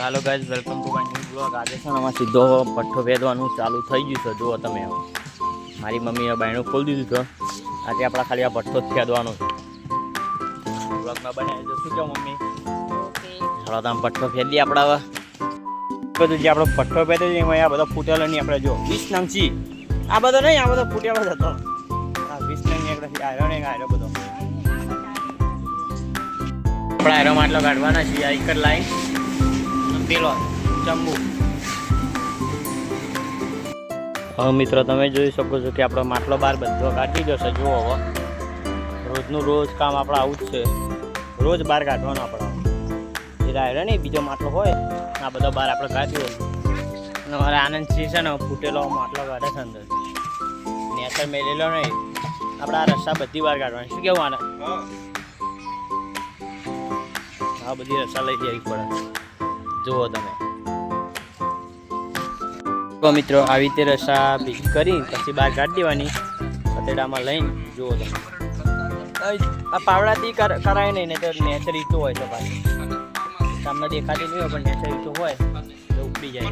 Hello guys, welcome to my new blog. આજે છે ને આમાં સીધો પઠ્ઠો ભેદવાનું ચાલુ થઈ ગયું છે. જુઓ તમે, મારી મમ્મીએ બાયણું ખોલી દીધું છે. આજે આપણે ખાલી આ પઠ્ઠો જ ફેદવાનો છે. બ્લોગમાં બનાવી દો. શું કહો મમ્મી? ચાલો તમે પઠ્ઠો ફેદી આપણે હવે. બધું જે આપણો પઠ્ઠો ફેદ્યો છે એમાં આ બધો ફૂટેલો નહીં. આપણે જો 20 નંગ છી. આ બધો નહીં, આ બધો ફૂટેલો જ હતો. આ 20 નંગ એકડાથી આયરો ને આયરો બધો. આપણે આયરો માટલો કાઢવાના છીએ. આ એક જ લાઈન પેલો ચંબુ. હવે મિત્રો તમે જોઈ શકો છો કે આપણો માટલો બહાર બધો કાઢી જશે. જુઓ હવે રોજનું રોજ કામ આપણે આવું જ છે. રોજ બહાર કાઢવાનો આપણે. જે રાયરો ને બીજો માટલો હોય આ બધો બહાર આપણે કાઢીએ. અને મારે આનંદસિંહ છે ને ફૂટેલો માટલો કાઢે છે અંદર. નેચર મેલેલો નહીં. આપણે આ રસ્તા બધી બહાર કાઢવાની. શું કેવું આનંદ? આ બધી રસ્તા લઈ જવી પડે. જુઓ તમે તો મિત્રો આવી રીતે રસા ભીગ કરી પછી બહાર કાઢી દેવાની પતેડામાં લઈને. જુઓ તમે આ પાવડાથી કરાય નહીં, તો નેચર ઈટો હોય તો પાછી તમને દેખાતી નહીં હોય પણ નેચર ઈટો હોય તો ઉપડી જાય.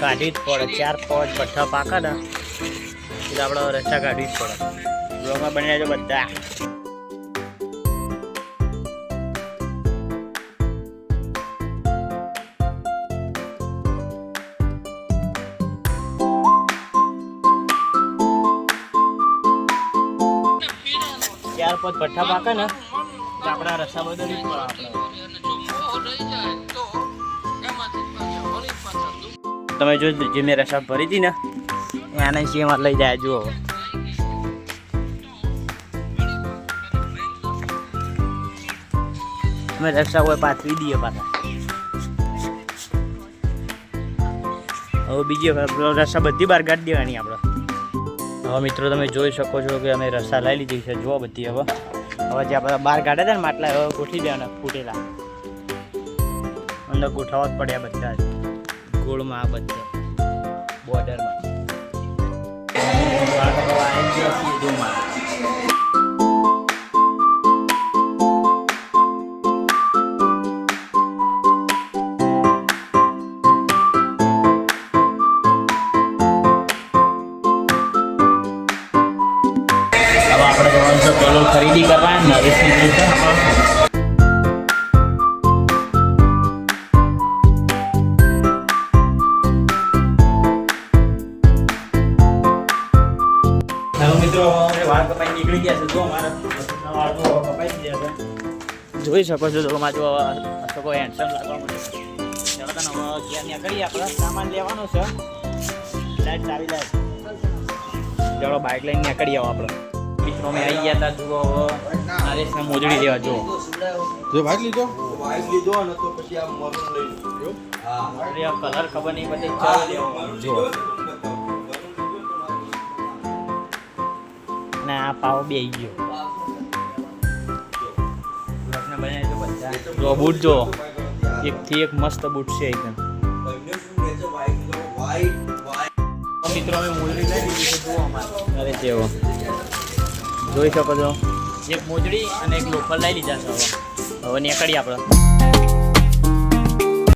કાઢવી જ પડે. 4-5 પઠ્ઠા પાકા ને એટલે આપણે રસા કાઢવી જ પડે. બ્લોગમાં બની જાય બધા. ચાર પાંચ પઠ્ઠા પાકે ને આપણા રસા બદલી તમે જો જે મેં રસા ભરી હતી ને આના શેમાં લઈ જાય. જુઓ અમે રસા હોય પાથરી દઈએ પાછા. હવે બીજી રસા બધી બહાર કાઢી દેવાની આપણે. હવે મિત્રો તમે જોઈ શકો છો કે અમે રસા લઈ લીધી છે. જુઓ બધી. હવે જે આપણે બહાર કાઢ્યા હતા ને માટલા હવે ગોઠવી દેવાના ફૂટેલા. અંદર ગોઠવવા જ પડ્યા બધા જ ગોળમાં. આ બધા બોર્ડરમાં આપણે જવાનું છે પેલો ખરીદી કરવા નરેશની જોઈશે. હવે મિત્રો વાળ કપાઈ નીકળી ગયા છે. જો મારા વાળ તો કપાઈ ગયા છે. જોઈ શકો છો. તો મારો અશોકો હેન્ડસમ લાગવા મળે. ચાલો તને હવે ત્યાં કરીએ. આપણે સામાન લેવાનો છે. લાઈટ ચાવી લાઈટ. ચાલો બાઇક લઈને નીકળી આવો આપણે. મિત્રો અમે આવી ગયા હતા. જુઓ નરેશને મોજડી લેવા. જુઓ જે વાઈટ લીધો ને તો પછી આ મરૂન લઈ લીધો. હા કલર ખબર નહીં બધી. ચાલો લેવો. જુઓ ને આ પાવ બે આવી ગયો. જો બૂટ જો એકથી એક મસ્ત બૂટ છે એકદમ. મિત્રો અમે મોજડી લઈ લીધી છે. જુઓ અમારે અરે જેવો જોઈ શકો છો. એક મોજડી અને એક લોકલ લઈ લીધા છે. હવે નીકળીએ આપણે.